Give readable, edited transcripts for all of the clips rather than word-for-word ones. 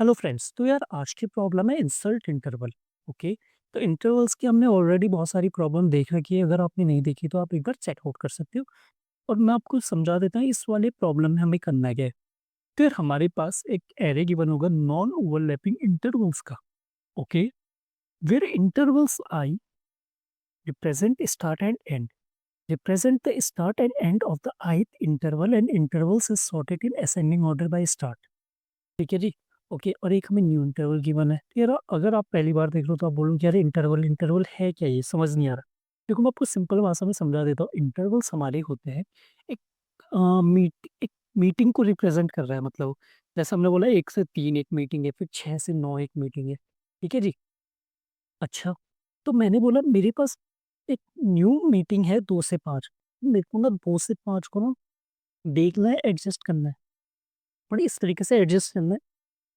Hello friends. तो यार आज की प्रॉब्लम है इंसल्ट इंटरवल। ओके। तो इंटरवल्स की हमने ऑलरेडी बहुत सारी प्रॉब्लम देख रखी है। अगर आपने नहीं देखी तो आप एक बार चेकआउट कर सकते हो। और मैं आपको समझा देता हूँ इस वाले प्रॉब्लम में हमें करना क्या है। तो यार हमारे पास एक एरे गिवन होगा नॉन ओवरलैपिंग इंटरवल्स का। Okay. Where intervals i represent start and end, represent the start and end of the ith interval and intervals is sorted in ascending order by start। ठीक है जी। Okay. और एक हमें new interval given है। तो यार अगर आप पहली बार देख रहे हो तो आप बोलोगे यार इंटरवल इंटरवल है क्या, ये समझ नहीं आ रहा। देखो मैं आपको सिंपल भाषा में समझा देता हूँ। इंटरवल्स हमारे होते हैं एक एक मीटिंग को रिप्रेजेंट कर रहा है। मतलब जैसे हमने बोला 1 से 3 एक मीटिंग है, फिर 6 से 9 एक मीटिंग है। ठीक है जी। अच्छा। तो मैंने बोला मेरे पास एक न्यू मीटिंग है 2 से 5। मेरे को ना 2 से 5 को ना देखना है, एडजस्ट करना है। और इस तरीके से एडजस्ट करना है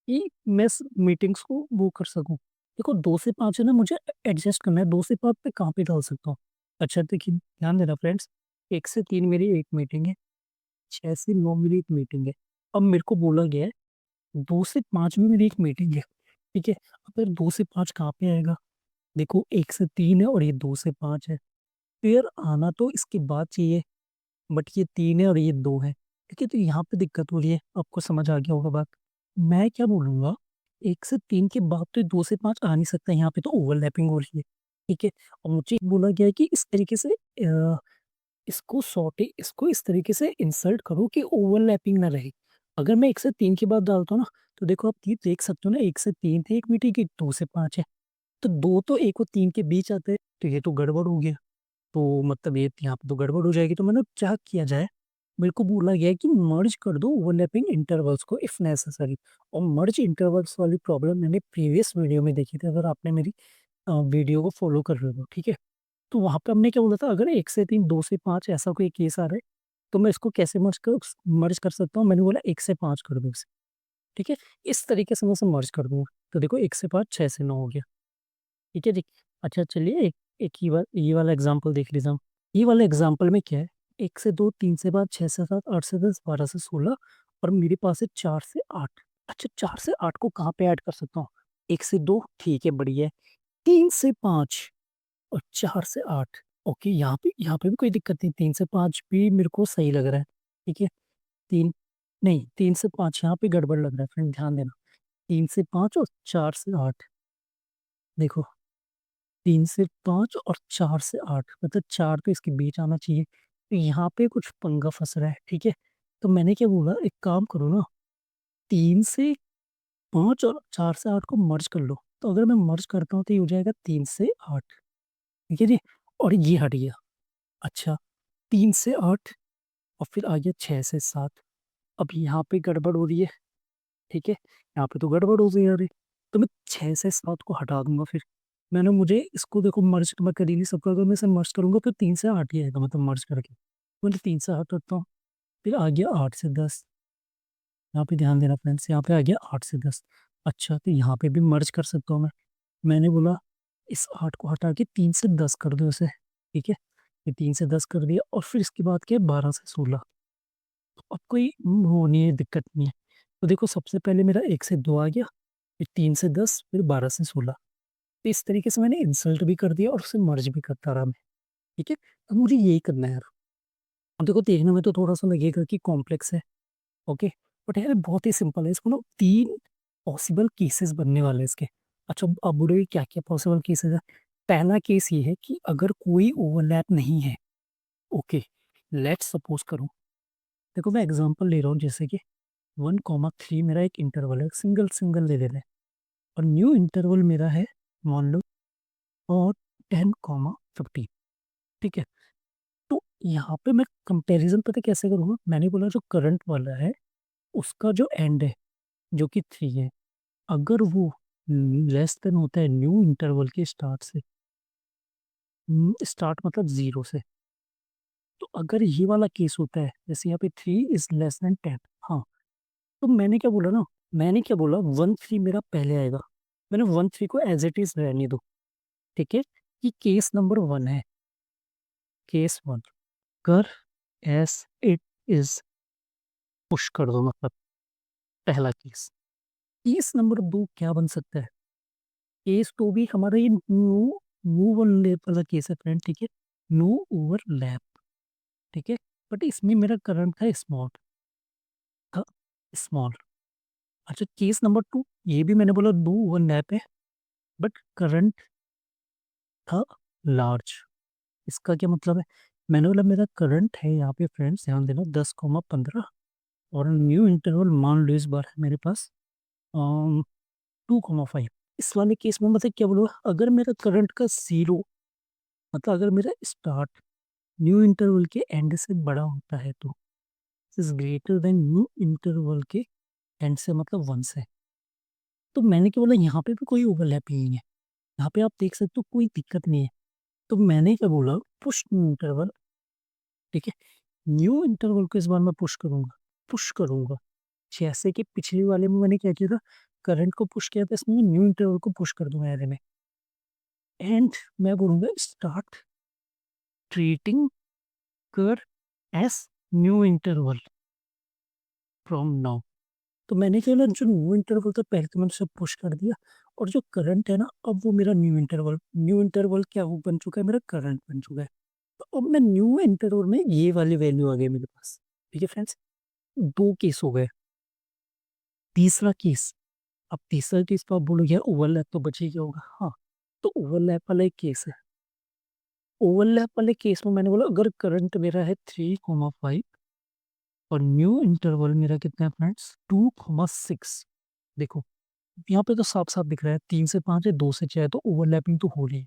कि मैं मीटिंग्स को वो कर सकूं। देखो 2 से 5 है ना, मुझे एडजस्ट करना है। 2 से 5 पे कहाँ पे डाल सकता हूँ। अच्छा देखिए ध्यान देना फ्रेंड्स। 1 से 3 मेरी एक मीटिंग है, 6 से 9 मेरी एक मीटिंग है। अब मेरे को बोला गया है 2 से 5 में मेरी एक मीटिंग है। ठीक है। अब फिर 2 से 5 कहाँ पे आएगा। देखो 1 से 3 है और ये 2 से 5 है। फिर आना तो इसके बाद चाहिए, बट ये 3 है और ये 2 है। ठीक है। तो यहाँ पे दिक्कत हो रही है, आपको समझ आ गया होगा बात। मैं क्या बोलूंगा, 1 से 3 के बाद तो 2 से 5 आ नहीं सकता, यहाँ पे तो ओवरलैपिंग हो रही है। ठीक है। और मुझे बोला गया है कि इस तरीके से इसको इस तरीके से इंसर्ट करो कि ओवरलैपिंग ना रहे। अगर मैं 1 से 3 के बाद डालता हूँ ना, तो देखो आप ये देख सकते हो ना, 1 से 3 थे एक मीटिंग की, 2 से 5 है। तो 2 तो 1 और 3 के बीच आते हैं, तो ये तो गड़बड़ हो गया। तो मतलब ये यहाँ पे तो गड़बड़ हो जाएगी। तो मैंने क्या किया जाए, मेरे को बोला गया है कि मर्ज कर दो ओवरलैपिंग इंटरवल्स को इफ नेसेसरी। और मर्ज इंटरवल्स वाली प्रॉब्लम मैंने प्रीवियस वीडियो में देखी थी, अगर आपने मेरी वीडियो को फॉलो कर रहे हो। ठीक है। तो वहां पे हमने क्या बोला था, अगर 1 से 3 2 से 5 ऐसा कोई केस आ रहा है तो मैं इसको कैसे मर्ज कर सकता हूँ। मैंने बोला 1 से 5 कर दो इसे। ठीक है। इस तरीके से मैं इसे मर्ज कर दूंगा। तो देखो 1 से 5 6 से 9 हो गया। ठीक है जी। अच्छा चलिए एक एक ये वाला एग्जांपल देख लीजिए हम। ये वाला एग्जांपल में क्या है, 1 से 2 3 से 5 6 से 7 8 से 10 12 से 16 और मेरे पास है 4 से 8। अच्छा 4 से 8 को कहाँ पे ऐड कर सकता हूँ। 1 से 2 ठीक है, बढ़िया है। 3 से 5 और 4 से 8। ओके। यहाँ पे भी कोई दिक्कत नहीं, 3 से 5 भी मेरे को सही लग रहा है। ठीक है। तीन नहीं, 3 से 5 यहाँ पे गड़बड़ लग रहा है फ्रेंड, ध्यान देना। 3 से 5 और 4 से 8। देखो 3 से 5 और 4 से 8, मतलब 4 तो इसके बीच आना चाहिए। तो यहाँ पे कुछ पंगा फंस रहा है। ठीक है। तो मैंने क्या बोला, एक काम करो ना, 3 से 5 और 4 से 8 को मर्ज कर लो। तो अगर मैं मर्ज करता हूँ तो ये हो जाएगा 3 से 8। ठीक है जी। और ये हट गया। अच्छा 3 से 8 और फिर आ गया 6 से 7। अब यहाँ पे गड़बड़ हो रही है। ठीक है। यहाँ पे तो गड़बड़ हो गई यार। तो मैं 6 से 7 को हटा दूंगा फिर। मैंने मुझे इसको देखो मर्ज तो मैं कर ही नहीं सकता। अगर मैं इसे मर्ज करूंगा तो 3 से 8 ही आएगा, मतलब मर्ज करके। मैंने 3 से 8 रखता हूँ। फिर आ गया 8 से 10। यहाँ पे ध्यान देना फ्रेंड्स, यहाँ पे आ गया 8 से 10। अच्छा तो यहाँ पे भी मर्ज कर सकता हूँ मैं। मैंने बोला इस 8 को हटा के 3 से 10 कर दो इसे। ठीक है। ये 3 से 10 कर दिया और फिर इसके बाद क्या, 12 से 16। अब कोई वो नहीं है, दिक्कत नहीं है। तो देखो सबसे पहले मेरा 1 से 2 आ गया, फिर 3 से 10, फिर 12 से 16। तो इस तरीके से मैंने इंसल्ट भी कर दिया और उसे मर्ज भी करता रहा मैं। ठीक है। अब मुझे यही करना है यार। अब देखो देखने में तो थोड़ा सा लगेगा कि कॉम्प्लेक्स है। ओके। बट यार बहुत ही सिंपल है। इसको ना 3 पॉसिबल केसेस बनने वाले हैं इसके। अच्छा अब बोलोगे क्या क्या पॉसिबल केसेस है। पहला केस ये है कि अगर कोई ओवरलैप नहीं है। ओके। लेट्स सपोज करो, देखो मैं एग्जांपल ले रहा हूँ, जैसे कि 1,3 मेरा एक इंटरवल है, सिंगल सिंगल ले लेना है। और न्यू इंटरवल मेरा है, मान लो, और 10,15। ठीक है। तो यहाँ पे मैं कंपैरिजन पता है कैसे करूँगा। मैंने बोला जो करंट वाला है उसका जो एंड है, जो कि 3 है, अगर वो लेस देन होता है न्यू इंटरवल के स्टार्ट से। स्टार्ट मतलब 0 से। तो अगर ये वाला केस होता है, जैसे यहाँ पे 3 इज लेस देन 10। हाँ। तो मैंने क्या बोला ना, मैंने क्या बोला, 1 3 मेरा पहले आएगा। मैंने 1 3 को एज इट इज रहने दो। ठीक है। ये केस नंबर 1 है। केस 1 कर एस इट इज, पुश कर दो, मतलब पहला केस। केस नंबर 2 क्या बन सकता है? केस 2 भी हमारा ये नो नो ओवरलैप वाला केस है फ्रेंड, ठीक है? नो ओवरलैप, ठीक है? बट इसमें मेरा करंट था स्मॉल। अच्छा, केस नंबर 2 ये भी मैंने बोला नो ओवरलैप है, बट करंट था लार्ज। इसका क्या मतलब है? मैंने बोला मेरा करंट है यहाँ पे फ्रेंड्स, ध्यान देना 10,15 और न्यू इंटरवल मान लो इस बार है मेरे पास 2,5। इस वाले केस में मतलब क्या बोलूँ, अगर मेरा करंट का ज़ीरो मतलब अगर मेरा स्टार्ट न्यू इंटरवल के एंड से बड़ा होता है तो is greater than new interval के एंड से मतलब 1 से। तो मैंने क्या बोला, यहाँ पे भी कोई ओवरलैप नहीं है। यहाँ पे आप देख सकते हो कोई दिक्कत नहीं है। तो मैंने क्या बोला, पुश न्यू इंटरवल, ठीक है? न्यू इंटरवल को इस बार मैं पुश करूँगा। जैसे कि पिछले वाले में मैंने क्या किया था, करंट को पुश किया था, इसमें न्यू इंटरवल को पुश कर दूँगा ऐरे में। एंड मैं बोलूँगा स्टार्ट ट्रीटिंग कर as new interval from now. तो मैंने क्या ना, जो न्यू इंटरवल था पहले तो मैंने उसे पुश कर दिया, और जो करंट है ना, अब वो मेरा न्यू इंटरवल क्या वो बन चुका है, मेरा करंट बन चुका है। तो अब मैं न्यू इंटरवल में ये वाली वैल्यू आ गई मेरे पास। ठीक है फ्रेंड्स? 2 केस हो गए। तीसरा केस, अब तीसरा केस तो आप बोलोगे यार ओवरलैप तो बच ही गया होगा। हाँ, तो ओवरलैप वाला एक केस है। ओवरलैप वाले केस में मैंने बोला अगर करंट मेरा है 3,5 और न्यू इंटरवल मेरा कितना है फ्रेंड्स 2,6। देखो, यहाँ पे तो साफ-साफ दिख रहा है 3 से 5 है, 2 से 6 है, तो ओवरलैपिंग तो हो रही है।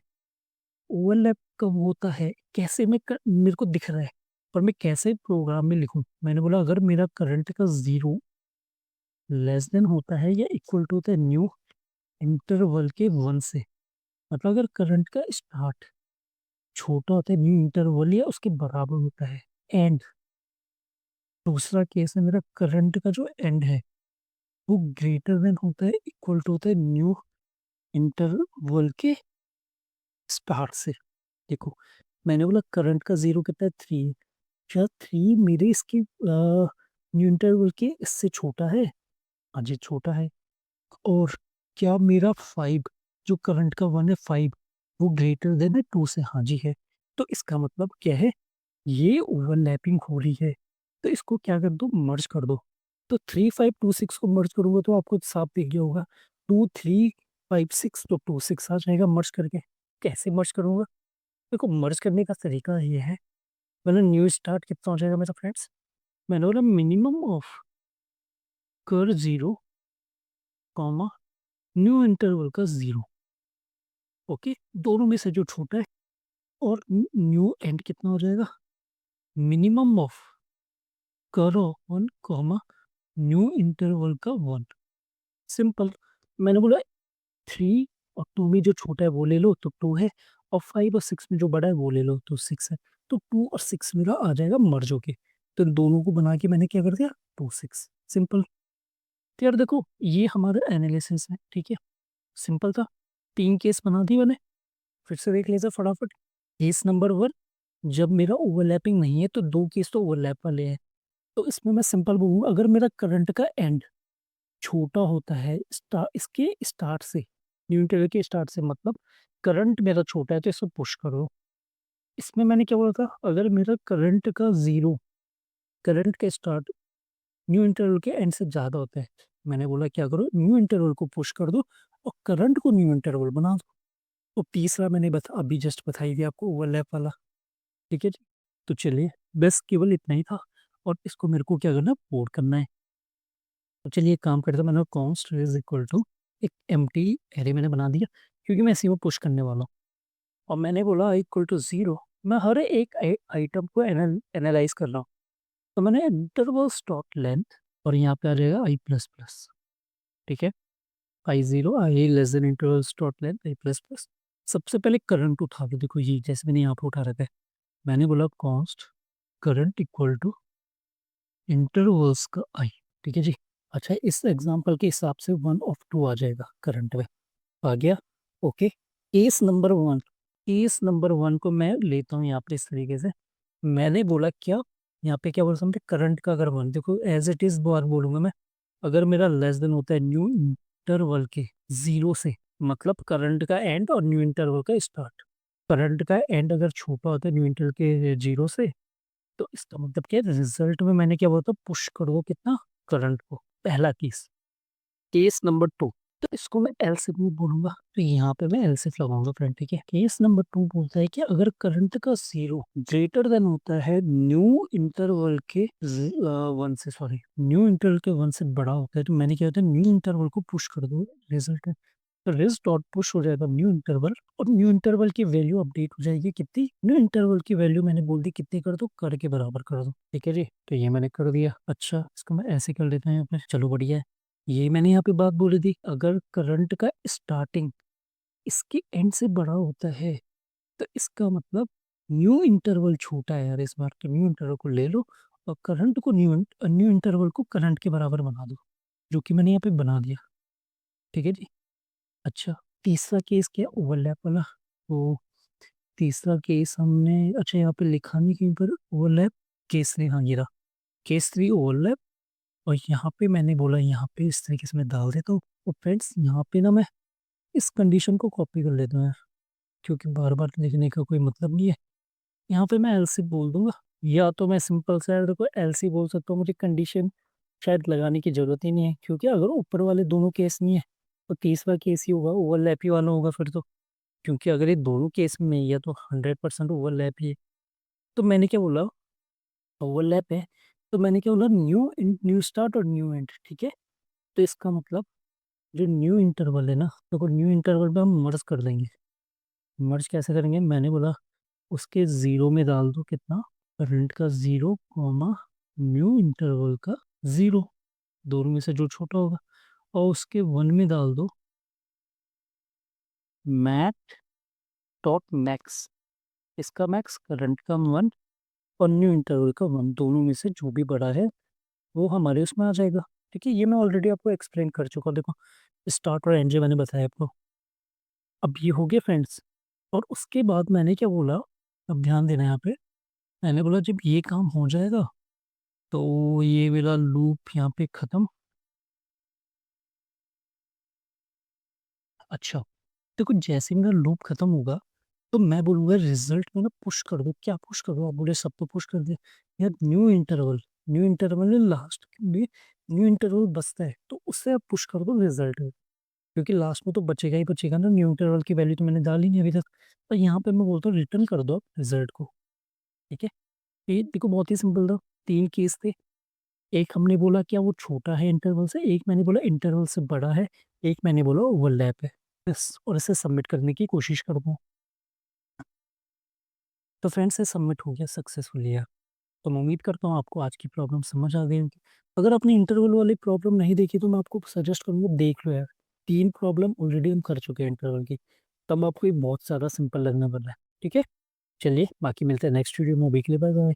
ओवरलैप कब होता है? कैसे मेरे को दिख रहा है, पर मैं कैसे प्रोग्राम में लिखूँ? मैंने बोला अगर मेरा करंट का 0 लेस देन होता है या इक्वल टू होता है न्यू इंटरवल के 1 से, मतलब अगर करंट का स्टार्ट छोटा होता है न्यू इंटरवल या उसके बराबर होता है, एंड दूसरा केस है मेरा करंट का जो एंड है वो ग्रेटर देन होता है इक्वल टू होता है न्यू इंटरवल के स्टार्ट से। देखो, मैंने बोला करंट का ज़ीरो कितना है 3 है। क्या 3 मेरे इसके न्यू इंटरवल के इससे छोटा है? हाँ जी, छोटा है। और क्या मेरा 5 जो करंट का 1 है 5 वो ग्रेटर देन है 2 से? हाँ जी है। तो इसका मतलब क्या है? ये ओवरलैपिंग हो रही है। तो इसको क्या कर दो, मर्ज कर दो। तो 3, 5, 2, 6 को मर्ज करूँगा तो आपको साफ दिख गया होगा। 2, 3, 5, 6 तो 2, 6 आ जाएगा मर्ज करके। कैसे मर्ज करूँगा? देखो, मर्ज करने का तरीका ये है, मैंने न्यू स्टार्ट कितना हो जाएगा मेरा फ्रेंड्स? मैंने बोला मिनिमम ऑफ कर 0, कॉमा न्यू इंटरवल का 0, ओके? दोनों में से जो छोटा है, और न्यू एंड कितना हो जाएगा? मिनिमम ऑफ कर 1, कॉमा न्यू इंटरवल का 1। सिंपल। मैंने बोला 3 और 2 में जो छोटा है वो ले लो तो 2 है, और 5 और 6 में जो बड़ा है वो ले लो तो 6 है। तो 2 और 6 मेरा आ जाएगा मर्ज होके। तो इन दोनों को बना के मैंने क्या कर दिया, 2, 6 सिंपल। तो यार देखो, ये हमारा एनालिसिस है, ठीक है? सिंपल था। 3 केस बना दिए मैंने, फिर से देख लीजिए फटाफट। केस नंबर 1, जब मेरा ओवरलैपिंग नहीं है तो 2 केस तो ओवरलैप वाले हैं। तो इसमें मैं सिंपल बोलूँगा अगर मेरा करंट का एंड छोटा होता है इसके स्टार्ट से, न्यूटन के स्टार्ट से, मतलब करंट मेरा छोटा है तो इसे पुश करो। इसमें मैंने क्या बोला था, अगर मेरा करंट का 0 करंट का स्टार्ट न्यू इंटरवल के एंड से ज़्यादा होता है, मैंने बोला क्या करो, न्यू इंटरवल को पुश कर दो और करंट को न्यू इंटरवल बना दो। और तीसरा मैंने अभी जस्ट बताई थी आपको, ओवरलैप वाला। ठीक है जी? तो चलिए, बस केवल इतना ही था, और इसको मेरे को क्या करना है, कोड करना है। तो चलिए एक काम करते हैं, मैंने कॉन्स्ट इज इक्वल टू एक एम्प्टी एरे मैंने बना दिया, क्योंकि मैं इसी में पुश करने वाला हूँ। और मैंने बोला इक्वल टू 0, मैं हर एक आइटम को एनालाइज कर रहा हूँ। तो मैंने इंटरवल स्टॉप लेंथ, और यहाँ पे आ जाएगा आई प्लस प्लस, ठीक है? I zero, i less than interval stop length i plus plus. सबसे पहले करंट उठा दो, देखो ये जैसे मैंने यहाँ पे उठा रखा है। मैंने बोला const current equal to intervals का आई, ठीक है जी? अच्छा, इस एग्जांपल के हिसाब से 1 ऑफ 2 आ जाएगा करंट में, आ गया? ओके। केस नंबर 1 को मैं लेता हूँ यहाँ पे इस तरीके से। मैंने बोला क्या, यहाँ पे क्या बोल सकते, करंट का अगर 1 देखो एज इट इज बार बोलूंगा मैं, अगर मेरा लेस देन होता है न्यू इंटरवल के 0 से, मतलब करंट का एंड और न्यू इंटरवल का स्टार्ट। करंट का एंड अगर छोटा होता है न्यू इंटरवल के 0 से, तो इसका मतलब क्या है, रिजल्ट में मैंने क्या बोला था, पुश कर दो कितना, करंट को। पहला केस। केस नंबर 2, तो इसको मैं एल से भी बोलूंगा, तो यहाँ पे मैं एल से लगाऊंगा फ्रेंड, ठीक है। केस नंबर 2 बोलता है कि अगर करंट का 0 ग्रेटर देन होता है न्यू इंटरवल के 1 से, सॉरी, न्यू इंटरवल के 1 से बड़ा होता है, तो मैंने क्या होता है, न्यू इंटरवल को पुश कर दो रिजल्ट। तो रिज डॉट पुश हो जाएगा न्यू इंटरवल, और न्यू इंटरवल की वैल्यू अपडेट हो जाएगी कितनी, न्यू इंटरवल की वैल्यू मैंने बोल दी कितनी कर दो, कर के बराबर कर दो, ठीक है जी। तो ये मैंने कर दिया। अच्छा, इसको मैं ऐसे कर देता हूँ यहाँ पे, चलो बढ़िया है। ये मैंने यहाँ पे बात बोली थी, अगर करंट का स्टार्टिंग इसके एंड से बड़ा होता है, तो इसका मतलब न्यू इंटरवल छोटा है यार इस बार, तो न्यू इंटरवल को ले लो और करंट को न्यू इंटरवल को करंट के बराबर बना दो, जो कि मैंने यहाँ पे बना दिया, ठीक है जी। अच्छा, तीसरा केस क्या, ओवरलैप वाला। तो तीसरा केस हमने, अच्छा यहाँ पे लिखा नहीं कहीं पर ओवरलैप। केस 3, हाँ ये रहा, केस 3 ओवरलैप। और यहाँ पे मैंने बोला यहाँ पे इस तरीके से मैं डाल देता हूँ। और फ्रेंड्स यहाँ पे ना मैं इस कंडीशन को कॉपी कर लेता हूँ यार, क्योंकि बार बार लिखने का कोई मतलब नहीं है। यहाँ पे मैं एलसी बोल दूंगा, या तो मैं सिंपल सा देखो एलसी बोल सकता हूँ, मुझे कंडीशन शायद लगाने की जरूरत ही नहीं है, क्योंकि अगर ऊपर वाले दोनों केस नहीं है तो तीसरा केस ही होगा, ओवरलैप ही वाला होगा फिर तो। क्योंकि अगर ये दोनों केस में ही है तो 100% ओवरलैप ही है। तो मैंने क्या बोला, ओवरलैप है, तो मैंने क्या बोला, न्यू स्टार्ट और न्यू एंड, ठीक है। तो इसका मतलब जो न्यू इंटरवल है ना, तो न्यू इंटरवल में हम मर्ज कर देंगे। मर्ज कैसे करेंगे, मैंने बोला उसके जीरो में डाल दो कितना, करंट का 0 कॉमा न्यू इंटरवल का 0, दोनों में से जो छोटा होगा। और उसके 1 में डाल दो मैट डॉट मैक्स, इसका मैक्स, करंट का 1 और न्यू इंटरवल का 1, दोनों में से जो भी बड़ा है वो हमारे उसमें आ जाएगा, ठीक है। ये मैं ऑलरेडी आपको एक्सप्लेन कर चुका हूँ, देखो स्टार्ट और एंड मैंने बताया आपको। अब ये हो गया फ्रेंड्स। और उसके बाद मैंने क्या बोला, अब ध्यान देना यहाँ पे, मैंने बोला जब ये काम हो जाएगा तो ये वाला लूप यहाँ पे खत्म। अच्छा, देखो जैसे मेरा लूप खत्म होगा तो मैं बोलूँगा रिजल्ट में ना पुश कर दो, क्या पुश कर दो, आप बोले सब तो पुश कर दे यार, न्यू इंटरवल में लास्ट में न्यू इंटरवल बचता है, तो उससे आप पुश कर दो रिजल्ट में, क्योंकि लास्ट में तो बचेगा ही बचेगा ना, न्यू इंटरवल की वैल्यू तो मैंने डाली नहीं अभी तक। तो यहाँ पे मैं बोलता हूँ रिटर्न कर दो आप रिजल्ट को, ठीक है। ये देखो बहुत ही सिंपल था, 3 केस थे। एक हमने बोला क्या वो छोटा है इंटरवल से, एक मैंने बोला इंटरवल से बड़ा है, एक मैंने बोला ओवरलैप है, बस। और इसे सबमिट करने की कोशिश करता हूँ। तो फ्रेंड्स ये सबमिट हो गया सक्सेसफुली यार। तो मैं उम्मीद करता हूँ आपको आज की प्रॉब्लम समझ आ गई होगी। अगर आपने इंटरवल वाली प्रॉब्लम नहीं देखी तो मैं आपको सजेस्ट करूँगा देख लो यार। 3 प्रॉब्लम ऑलरेडी हम कर चुके हैं इंटरवल की, तब आपको ये बहुत ज़्यादा सिंपल लगने वाला है, ठीक है। चलिए बाकी मिलते हैं नेक्स्ट वीडियो में, अभी के लिए बाय बाय।